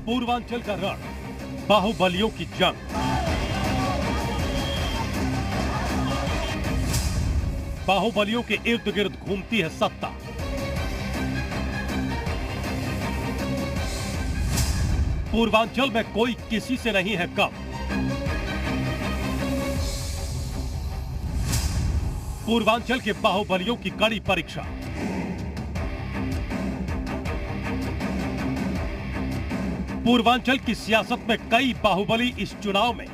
पूर्वांचल का रण, बाहुबलियों की जंग। बाहुबलियों के इर्द गिर्द घूमती है सत्ता। पूर्वांचल में कोई किसी से नहीं है कम। पूर्वांचल के बाहुबलियों की कड़ी परीक्षा। पूर्वांचल की सियासत में कई बाहुबली इस चुनाव में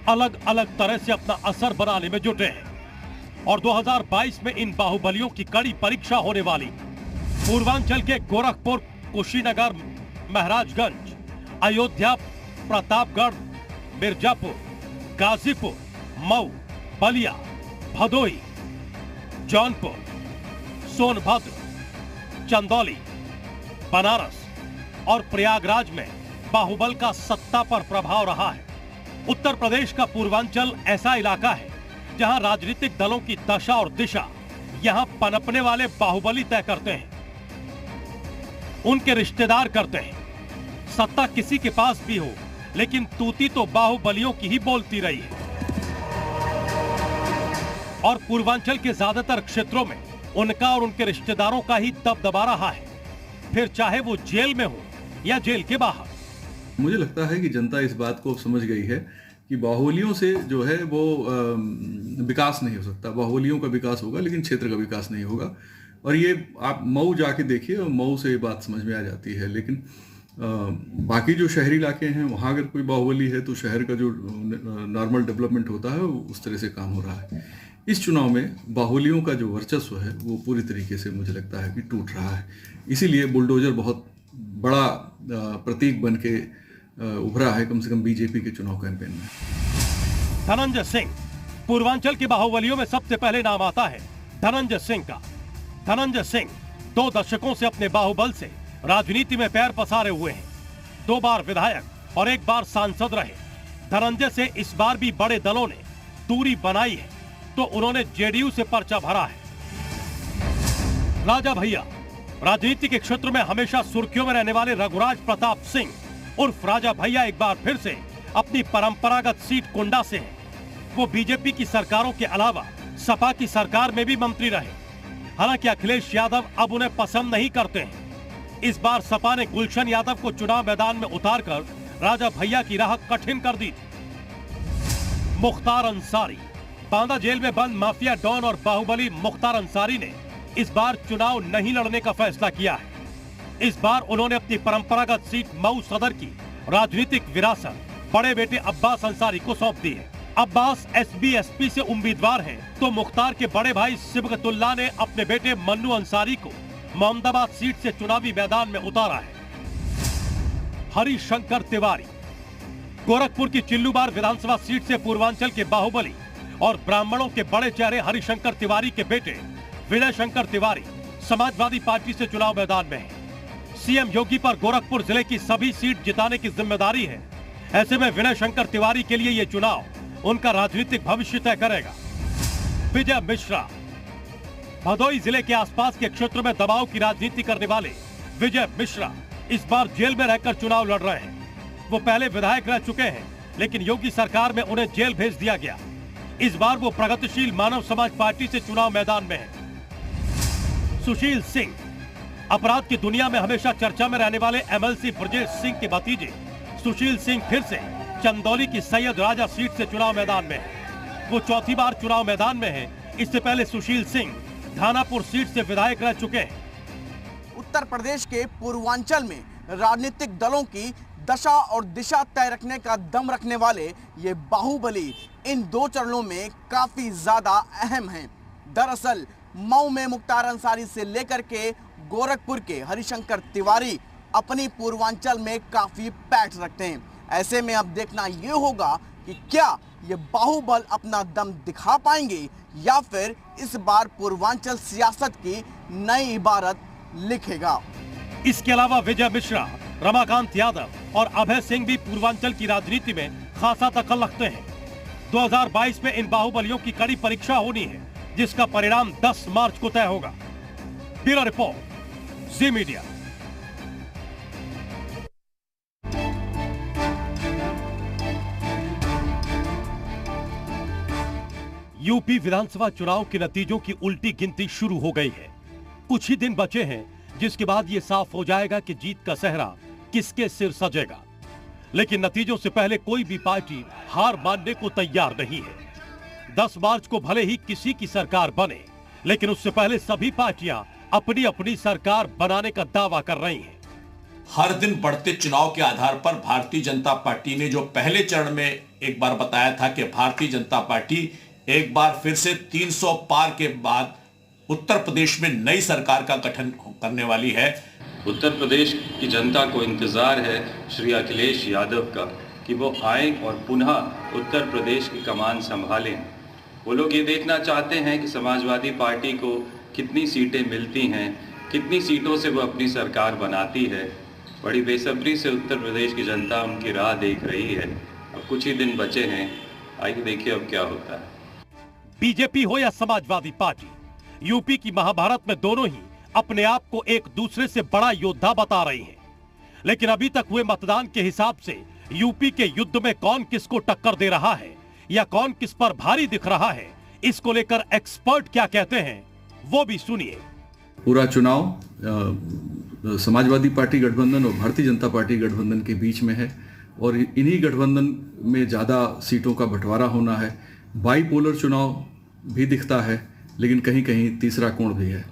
अलग अलग तरह से अपना असर बनाने में जुटे हैं और 2022 में इन बाहुबलियों की कड़ी परीक्षा होने वाली पूर्वांचल के गोरखपुर, कुशीनगर, महाराजगंज, अयोध्या, प्रतापगढ़, मिर्जापुर, गाजीपुर, मऊ, बलिया, भदोही, जौनपुर, सोनभद्र, चंदौली, बनारस और प्रयागराज में बाहुबल का सत्ता पर प्रभाव रहा है। उत्तर प्रदेश का पूर्वांचल ऐसा इलाका है जहां राजनीतिक दलों की दशा और दिशा यहां पनपने वाले बाहुबली तय करते हैं, उनके रिश्तेदार करते हैं। सत्ता किसी के पास भी हो, लेकिन तूती तो बाहुबलियों की ही बोलती रही है। और पूर्वांचल के ज्यादातर क्षेत्रों में उनका और उनके रिश्तेदारों का ही दबदबा रहा है, फिर चाहे वो जेल में हो या जेल के बाहर। मुझे लगता है कि जनता इस बात को समझ गई है कि बाहुबलियों से जो है वो विकास नहीं हो सकता। बाहुबलियों का विकास होगा लेकिन क्षेत्र का विकास नहीं होगा। और ये आप मऊ जाके देखिए, मऊ से ये बात समझ में आ जाती है। लेकिन बाकी जो शहरी इलाके हैं वहाँ अगर कोई बाहुबली है तो शहर का जो नॉर्मल डेवलपमेंट होता है उस तरह से काम हो रहा है। इस चुनाव में बाहुबलियों का जो वर्चस्व है वो पूरी तरीके से मुझे लगता है कि टूट रहा है। इसीलिए बुलडोजर बहुत बड़ा प्रतीक बन के उभरा है, कम से कम बीजेपी के चुनाव कैंपेन में। धनंजय सिंह, पूर्वांचल के बाहुबलियों में सबसे पहले नाम आता है धनंजय सिंह का। धनंजय सिंह 2 दशकों से अपने बाहुबल से राजनीति में पैर पसारे हुए हैं। 2 बार विधायक और 1 बार सांसद रहे। धनंजय से इस बार भी बड़े दलों ने दूरी बनाई है तो उन्होंने जेडीयू से पर्चा भरा है। राजा भैया, राजनीति के क्षेत्र में हमेशा सुर्खियों में रहने वाले रघुराज प्रताप सिंह उर्फ राजा भैया एक बार फिर से अपनी परंपरागत सीट कुंडा से हैं। वो बीजेपी की सरकारों के अलावा सपा की सरकार में भी मंत्री रहे। हालांकि अखिलेश यादव अब उन्हें पसंद नहीं करते हैं। इस बार सपा ने गुलशन यादव को चुनाव मैदान में उतारकर राजा भैया की राह कठिन कर दी थी। मुख्तार अंसारी, बांदा जेल में बंद माफिया डॉन और बाहुबली मुख्तार अंसारी ने इस बार चुनाव नहीं लड़ने का फैसला किया है। इस बार उन्होंने अपनी परंपरागत सीट मऊ सदर की राजनीतिक विरासत बड़े बेटे अब्बास अंसारी को सौंप दी है। अब्बास एसबी-एसपी से उम्मीदवार हैं, तो मुख्तार के बड़े भाई सिबगतुल्लाह ने अपने बेटे मन्नू अंसारी को मोहम्मदाबाद सीट से चुनावी मैदान में उतारा है। हरिशंकर तिवारी, गोरखपुर की चिल्लूबार विधानसभा सीट से पूर्वांचल के बाहुबली और ब्राह्मणों के बड़े चेहरे हरिशंकर तिवारी के बेटे विजय शंकर तिवारी समाजवादी पार्टी से चुनाव मैदान में है। सीएम योगी पर गोरखपुर जिले की सभी सीट जिताने की जिम्मेदारी है। ऐसे में विजय शंकर तिवारी के लिए यह चुनाव उनका राजनीतिक भविष्य तय करेगा। विजय मिश्रा, भदोही जिले के आसपास के क्षेत्र में दबाव की राजनीति करने वाले विजय मिश्रा इस बार जेल में रहकर चुनाव लड़ रहे हैं। वो पहले विधायक रह चुके हैं, लेकिन योगी सरकार में उन्हें जेल भेज दिया गया। इस बार वो प्रगतिशील मानव समाज पार्टी से चुनाव मैदान में है। सुशील सिंह, अपराध की दुनिया में हमेशा चर्चा में रहने वाले एमएलसी ब्रजेश सिंह के भतीजे सुशील सिंह फिर से चंदौली की सैयद राजा सीट से चुनाव मैदान में है। वो 4थी बार चुनाव मैदान में है। इससे पहले सुशील सिंह धानापुर सीट से विधायक रह चुके हैं। उत्तर प्रदेश के पूर्वांचल में राजनीतिक दलों की दशा और दिशा तय रखने का दम रखने वाले ये बाहुबली इन 2 चरणों में काफी ज्यादा अहम हैं। दरअसल मऊ में मुख्तार अंसारी से लेकर के गोरखपुर के हरिशंकर तिवारी अपनी पूर्वांचल में काफी पैठ रखते हैं। ऐसे में अब देखना यह होगा कि क्या ये बाहुबल अपना दम दिखा पाएंगे या फिर इस बार पूर्वांचल सियासत की नई इबारत लिखेगा। इसके अलावा विजय मिश्रा, रमाकांत यादव और अभय सिंह भी पूर्वांचल की राजनीति में खासा दखल रखते हैं। 2022 में इन बाहुबलियों की कड़ी परीक्षा होनी है, जिसका परिणाम 10 मार्च को तय होगा। ब्यूरो रिपोर्ट, जी मीडिया। यूपी विधानसभा चुनाव के नतीजों की उल्टी गिनती शुरू हो गई है। कुछ ही दिन बचे हैं जिसके बाद यह साफ हो जाएगा कि जीत का सेहरा किसके सिर सजेगा। लेकिन नतीजों से पहले कोई भी पार्टी हार मानने को तैयार नहीं है। 10 मार्च को भले ही किसी की सरकार बने, लेकिन उससे पहले सभी पार्टियां अपनी अपनी सरकार बनाने का दावा कर रही हैं। हर दिन बढ़ते चुनाव के आधार पर भारतीय जनता पार्टी ने जो पहले चरण में एक बार बताया था कि भारतीय जनता पार्टी एक बार फिर से 300 पार के बाद उत्तर प्रदेश में नई सरकार का गठन करने वाली है। उत्तर प्रदेश की जनता को इंतजार है श्री अखिलेश यादव का कि वो आए और पुनः उत्तर प्रदेश की कमान संभालें। वो लोग ये देखना चाहते हैं कि समाजवादी पार्टी को कितनी सीटें मिलती हैं, कितनी सीटों से वो अपनी सरकार बनाती है। बड़ी बेसब्री से उत्तर प्रदेश की जनता उनकी राह देख रही है। अब कुछ ही दिन बचे हैं, आइए देखिए अब क्या होता है। बीजेपी हो या समाजवादी पार्टी, यूपी की महाभारत में दोनों ही अपने आप को एक दूसरे से बड़ा योद्धा बता रही हैं। लेकिन अभी तक हुए मतदान के हिसाब से यूपी के युद्ध में कौन किसको टक्कर दे रहा है या कौन किस पर भारी दिख रहा है, इसको लेकर एक्सपर्ट क्या कहते हैं वो भी सुनिए। पूरा चुनाव समाजवादी पार्टी गठबंधन और भारतीय जनता पार्टी गठबंधन के बीच में है और इन्हीं गठबंधन में ज़्यादा सीटों का बंटवारा होना है। बाईपोलर चुनाव भी दिखता है, लेकिन कहीं कहीं तीसरा कोण भी है।